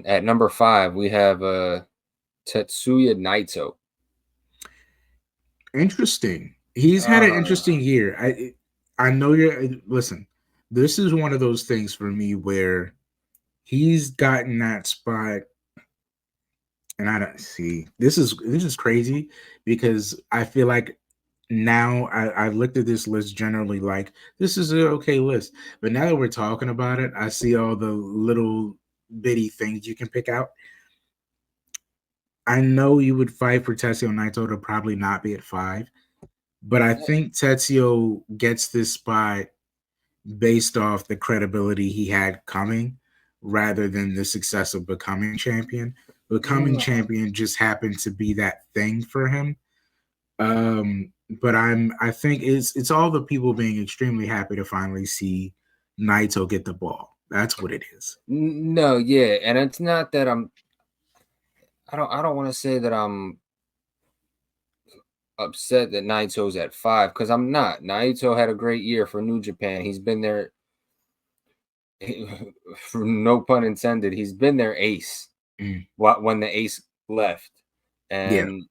then at number 5, we have Tetsuya Naito. Interesting. He's had an interesting year. I know you're listen. This is one of those things for me where he's gotten that spot, and I don't see this is crazy because I feel like now I looked at this list generally like this is an okay list, but now that we're talking about it, I see all the little bitty things you can pick out. I know you would fight for Tetsuya Naito to probably not be at 5, but I think Tetsuya gets this spot based off the credibility he had coming rather than the success of becoming champion. Becoming champion just happened to be that thing for him. But I think it's all the people being extremely happy to finally see Naito get the ball. That's what it is. No, yeah, and it's not that I don't want to say that I'm upset that Naito's at 5 because I'm not. Naito had a great year for New Japan. He's been there, for no pun intended. He's been their ace. When the ace left, and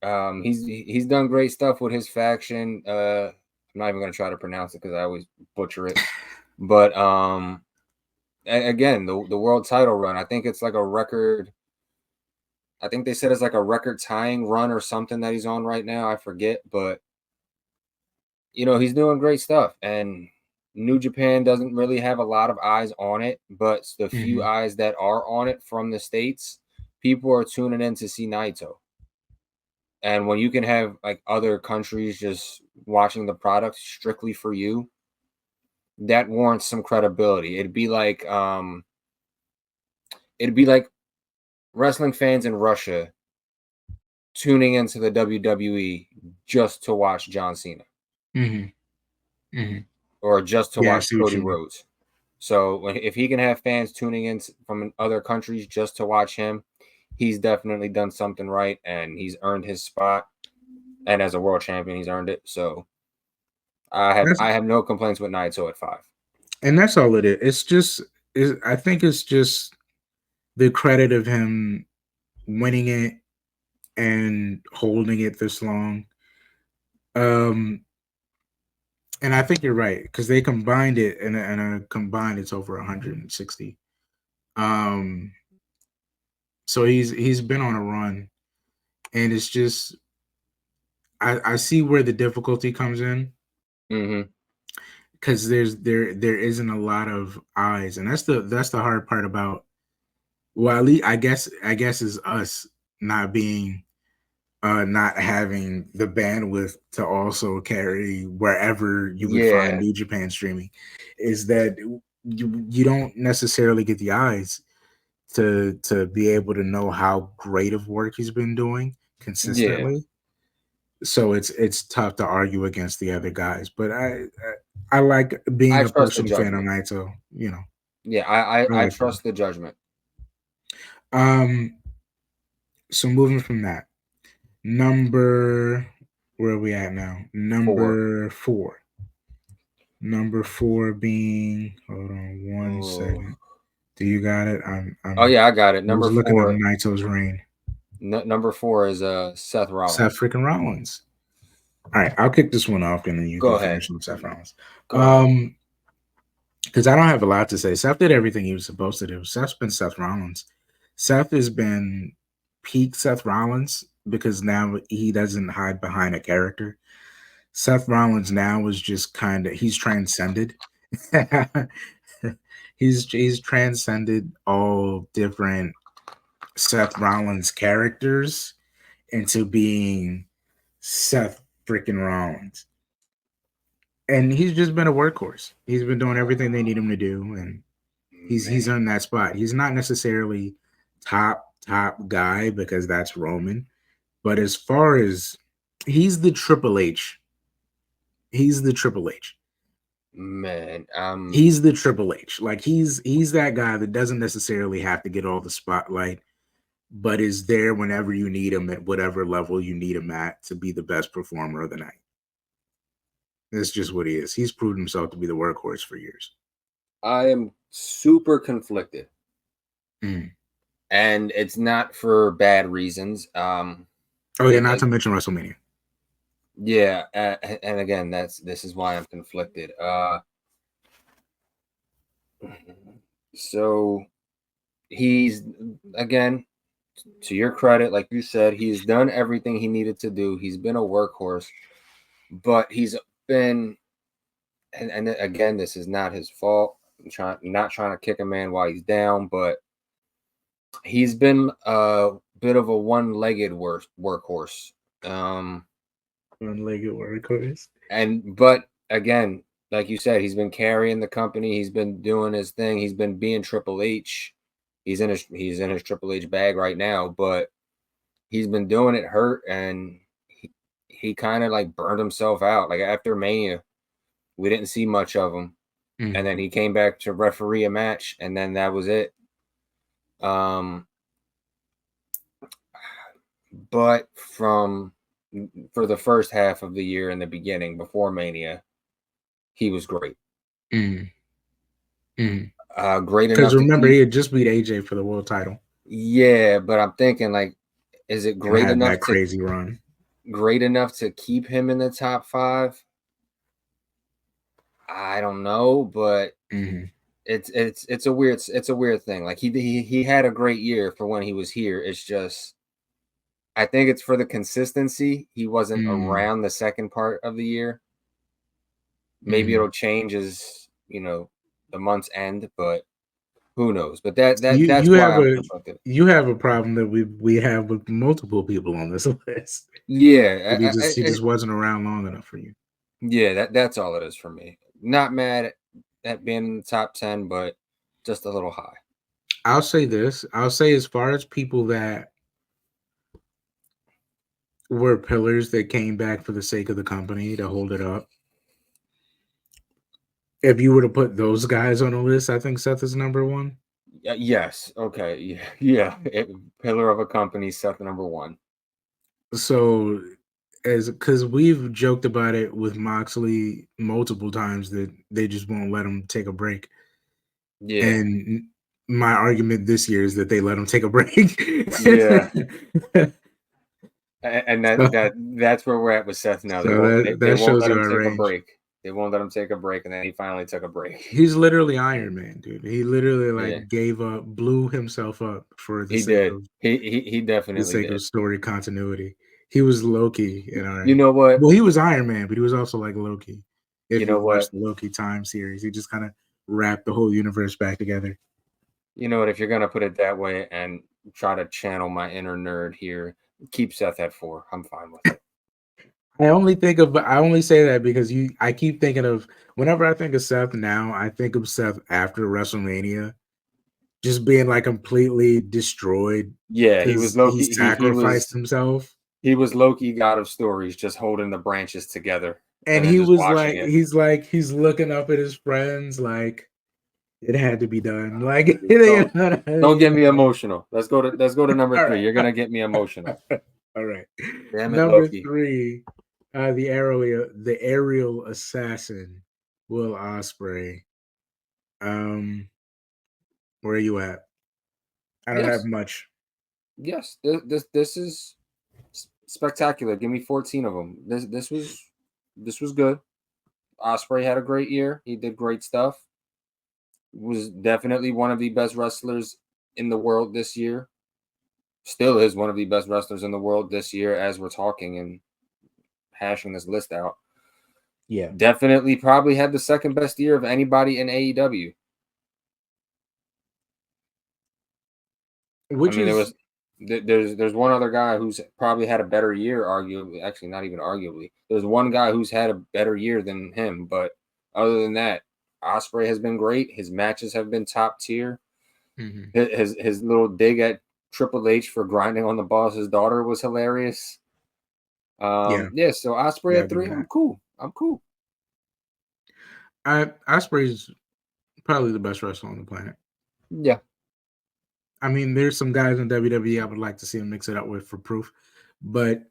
he's done great stuff with his faction. I'm not even gonna try to pronounce it because I always butcher it. But again, the world title run, I think it's like a record. I think they said it's like a record tying run or something that he's on right now. I forget, but he's doing great stuff. And New Japan doesn't really have a lot of eyes on it, but the few eyes that are on it from the States, people are tuning in to see Naito. And when you can have like other countries just watching the product strictly for you, that warrants some credibility. It'd be like wrestling fans in Russia tuning into the WWE just to watch John Cena. Or just to watch Cody Rhodes. So if he can have fans tuning in from other countries just to watch him, he's definitely done something right, and he's earned his spot. And as a world champion, he's earned it. So I have no complaints with Naito at 5. And that's all it is. It's just I think it's just the credit of him winning it and holding it this long. And I think you're right because they combined it and a combined it's over 160. So he's been on a run, and it's just I see where the difficulty comes in because there isn't a lot of eyes, and that's the hard part about. Well, at least I guess is us not being not having the bandwidth to also carry wherever you would find New Japan streaming, is that you don't necessarily get the eyes to be able to know how great of work he's been doing consistently. So it's tough to argue against the other guys, but I like being a personal fan of Naito. Yeah, I trust the judgment. So moving from that, where are we at now? Number 4. Number 4 being, hold on one second. Do you got it? Oh yeah, I got it. Number 4. Looking at Naito's reign. Number 4 is Seth Rollins. Seth freaking Rollins. All right, I'll kick this one off and then you can finish with Seth Rollins. Because I don't have a lot to say. Seth did everything he was supposed to do. Seth's been Seth Rollins. Seth has been peak Seth Rollins because now he doesn't hide behind a character. Seth Rollins now is just he's transcended. he's transcended all different Seth Rollins characters into being Seth freaking Rollins. And he's just been a workhorse. He's been doing everything they need him to do, and he's earned that spot. He's not necessarily top guy because that's Roman, but as far as he's the Triple H. He's the Triple H. Man, he's the Triple H. Like he's that guy that doesn't necessarily have to get all the spotlight, but is there whenever you need him at whatever level you need him at to be the best performer of the night. That's just what he is. He's proven himself to be the workhorse for years. I am super conflicted and it's not for bad reasons. Oh yeah, not to mention WrestleMania. Yeah, and again, this is why I'm conflicted. So he's, again, to your credit, like you said, he's done everything he needed to do. He's been a workhorse, but he's been, and again, this is not his fault. Not trying to kick a man while he's down, but he's been a bit of a one-legged workhorse. One-legged workhorse. But again, like you said, he's been carrying the company. He's been doing his thing. He's been being Triple H. He's in his Triple H bag right now, but he's been doing it hurt, and he kind of like burned himself out. Like after Mania, we didn't see much of him, and then he came back to referee a match, and then that was it. But for the first half of the year in the beginning before Mania, he was great. Great enough. Because remember, he had just beat AJ for the world title. Yeah, but I'm thinking, like, is it great enough that crazy run? Great enough to keep him in the top 5? I don't know, but it's a weird thing. Like he had a great year for when he was here. It's just, I think it's for the consistency. He wasn't around the second part of the year. Maybe it'll change as the months end, but who knows? But that's why I'm conflicted. You have a problem that we have with multiple people on this list. Yeah, he just wasn't around long enough for you. Yeah, that's all it is for me. Not mad at being in the top 10, but just a little high. I'll say this. I'll say, as far as people that were pillars that came back for the sake of the company to hold it up, if you were to put those guys on a list, I think Seth is number 1. Yes. Okay. Yeah. Pillar of a company, Seth number 1. So, because we've joked about it with Moxley multiple times that they just won't let him take a break. Yeah. And my argument this year is that they let him take a break. Yeah. And that's where we're at with Seth now. So they won't let him take a break. They won't let him take a break, and then he finally took a break. He's literally Iron Man, dude. He literally gave up, blew himself up for the sake of he definitely the sake did. of story continuity. He was Loki in our. You know what? Well, he was Iron Man, but he was also like Loki. If you know watched the Loki time series, he just kind of wrapped the whole universe back together. You know what? If you're gonna put it that way and try to channel my inner nerd here, keep Seth at 4. I'm fine with it. I only say that because I keep thinking of, whenever I think of Seth now, I think of Seth after WrestleMania, just being like completely destroyed. Yeah, he was Loki. He sacrificed himself. He was Loki, God of Stories, just holding the branches together. And he was like, he's looking up at his friends like, it had to be done. Like, don't get me emotional. Let's go to number 3. Right. You're gonna get me emotional. All right. Damn it, number Loki. 3, the aerial assassin, Will Osprey. Where are you at? I don't have much. Yes, this is spectacular. Give me 14 of them. This was good. Osprey had a great year. He did great stuff. Was definitely one of the best wrestlers in the world this year. Still is one of the best wrestlers in the world this year as we're talking and hashing this list out. Yeah. Definitely probably had the second best year of anybody in AEW. There's one other guy who's probably had a better year, arguably. Actually, not even arguably. There's one guy who's had a better year than him, but other than that, Osprey has been great. His matches have been top tier. His little dig at Triple H for grinding on the boss's daughter was hilarious. So Osprey at 3, I'm cool. Osprey's probably the best wrestler on the planet. Yeah. I mean, there's some guys in WWE I would like to see him mix it up with for proof, but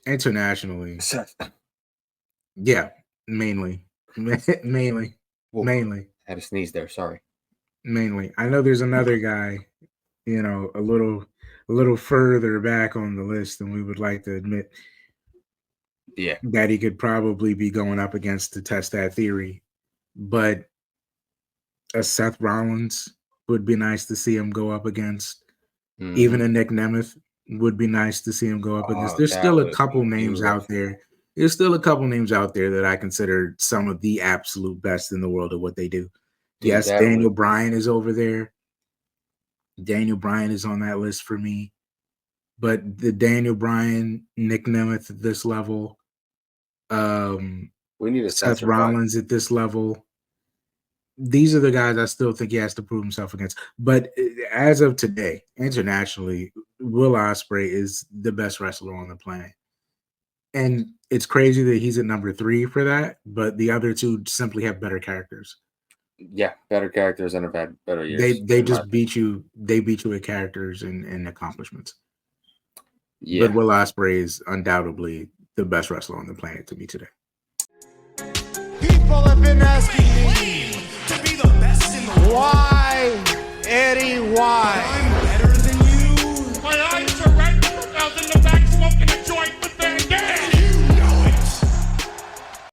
internationally, Seth. Yeah, mainly. I had to sneeze there. Sorry. mainly. I know there's another guy, you know, a little further back on the list than we would like to admit. Yeah. That he could probably be going up against to test that theory. But a Seth Rollins would be nice to see him go up against. Even a Nick Nemeth would be nice to see him go up against. There's still a couple names out there. There's still a couple names out there that I consider some of the absolute best in the world of what they do. Dude, yes, Daniel Bryan is over there. Daniel Bryan is on that list for me. But the Daniel Bryan, Nick Nemeth at this level, we need a Seth Rollins at this level. These are the guys I still think he has to prove himself against. But as of today, internationally, Will Osprey is the best wrestler on the planet. And it's crazy that he's at number 3 for that, but the other two simply have better characters. Yeah, better characters and have had better years. They just beat you. They beat you with characters and accomplishments. Yeah. But Will Osprey is undoubtedly the best wrestler on the planet to me today. People have been asking me